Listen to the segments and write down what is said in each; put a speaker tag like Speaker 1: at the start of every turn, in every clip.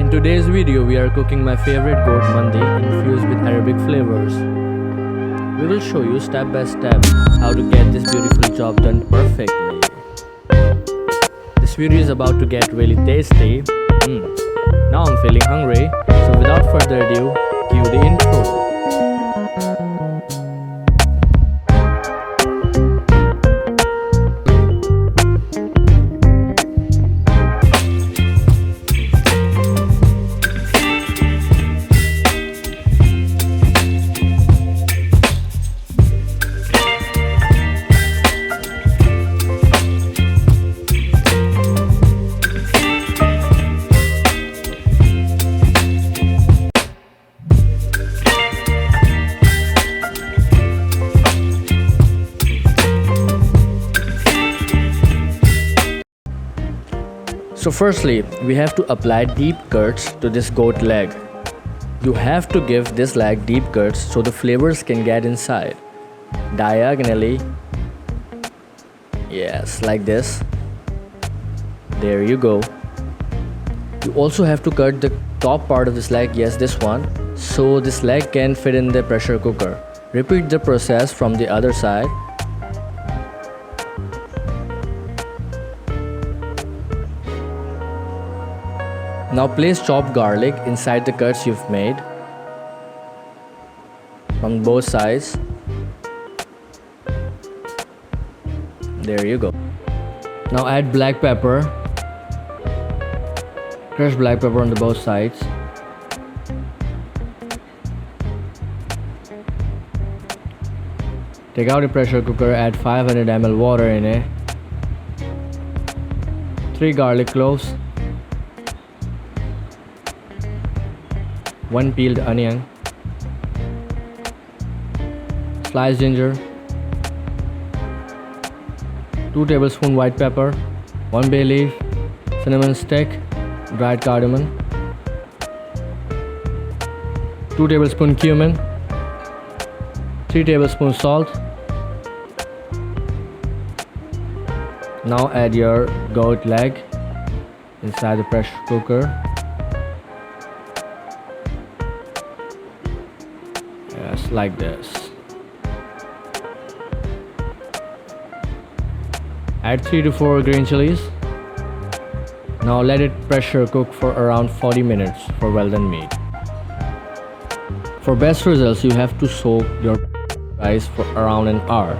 Speaker 1: In today's video, we are cooking my favorite goat mandi infused with Arabic flavors. We will show you step by step how to get this beautiful job done perfectly. This video is about to get really tasty. Now I'm feeling hungry, so without further ado, cue the intro. So firstly, we have to apply deep cuts to this goat leg. You have to give this leg deep cuts so the flavors can get inside. Diagonally. Yes, like this. There you go. You also have to cut the top part of this leg, yes, this one, so this leg can fit in the pressure cooker. Repeat the process from the other side. Now place chopped garlic inside the cuts you've made from both sides. There you go. Now add black pepper. Crushed black pepper on the both sides. Take out the pressure cooker, add 500 ml water in it. 3 garlic cloves. 1 peeled onion, sliced ginger, 2 tablespoons white pepper, 1 bay leaf, cinnamon stick, dried cardamom, 2 tablespoons cumin, 3 tablespoons salt. Now add your goat leg inside the pressure cooker. Yes, like this. Add 3 to 4 green chilies. Now let it pressure cook for around 40 minutes for well done meat. For best results, you have to soak your rice for around an hour.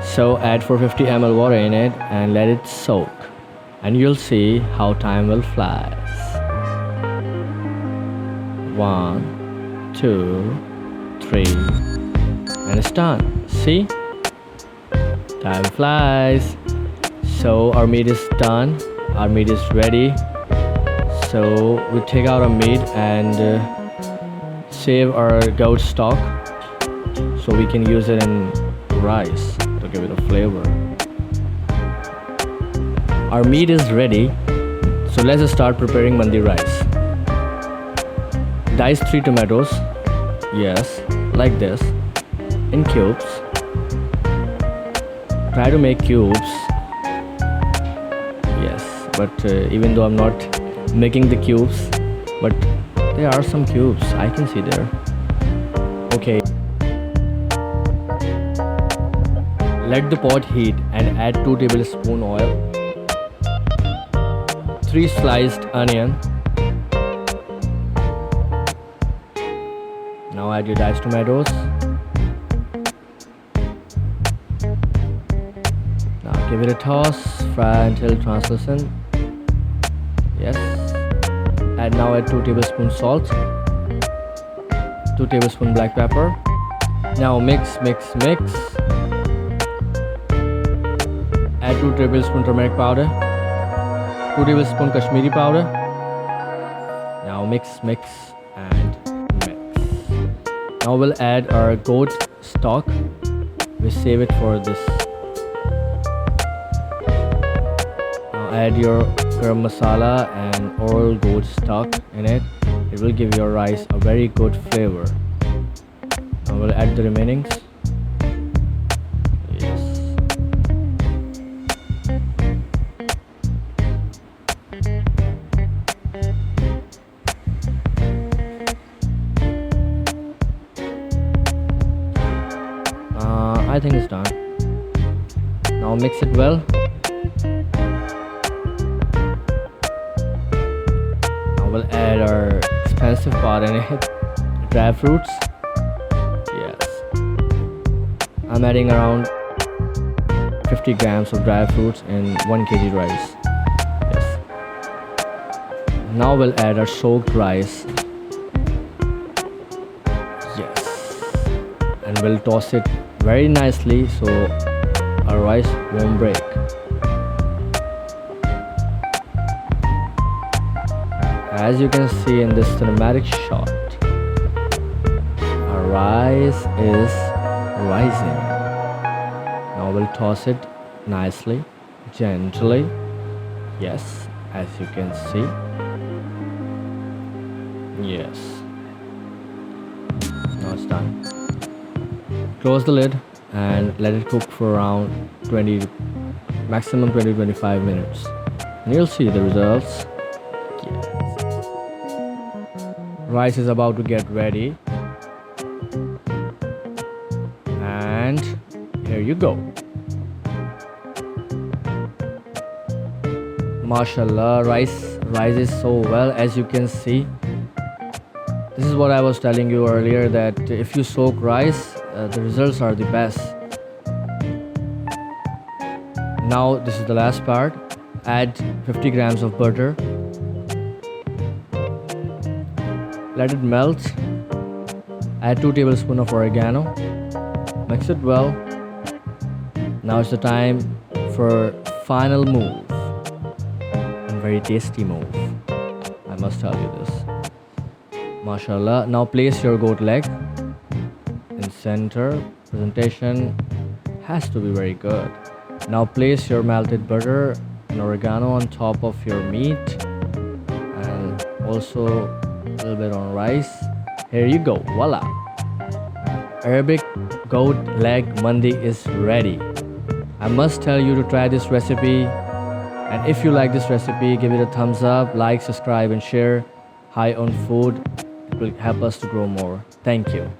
Speaker 1: So add 450 ml water in it and let it soak. And you'll see how time will fly. 1, 2, 3, and it's done. See? Time flies. So our meat is done. Our meat is ready. So we take out our meat and save our goat stock so we can use it in rice to give it a flavor. Our meat is ready. So let's start preparing mandi rice. Dice 3 tomatoes. Yes, like this, in cubes. Try to make cubes. Yes, but even though I'm not making the cubes, but there are some cubes I can see there. Okay. Let the pot heat and add 2 tablespoons oil, 3 sliced onion. Now add your diced tomatoes. Now give it a toss, fry until translucent. Yes. Now add 2 tablespoons salt, 2 tablespoons black pepper. Now mix. Add 2 tablespoons turmeric powder, 2 tablespoons Kashmiri powder. Now mix and mix. Now we'll add our goat stock. We save it for this. Now add your garam masala and all goat stock in it. It will give your rice a very good flavor. Now we'll add the remainings. Yes. I think it's done. Now mix it well. Now we'll add our expensive part in it, dry fruits. Yes, I'm adding around 50 grams of dry fruits in 1 kg rice. Yes. Now we'll add our soaked rice. Yes. And we'll toss it very nicely so our rice won't break. As you can see in this cinematic shot, our rice is rising. Now we'll toss it nicely, gently. Yes, as you can see. Yes. Now it's done. Close the lid and let it cook for around 20, maximum 20-25 minutes. And you'll see the results. Yes. Rice is about to get ready. And here you go. Mashallah, rice rises so well, as you can see. This is what I was telling you earlier, that if you soak rice, the results are the best. Now this is the last part. Add 50 grams of butter. Let it melt. Add 2 tablespoons of oregano. Mix it well. Now it's the time for final move. And very tasty move, I must tell you this. Mashallah. Now place your goat leg in center. Presentation has to be very good. Now place your melted butter and oregano on top of your meat, and also a little bit on rice. Here you go. Voila. Arabic goat leg mandi is ready. I must tell you to try this recipe, and if you like this recipe, give it a thumbs up, like, subscribe and share. High on food, it will help us to grow more. Thank you.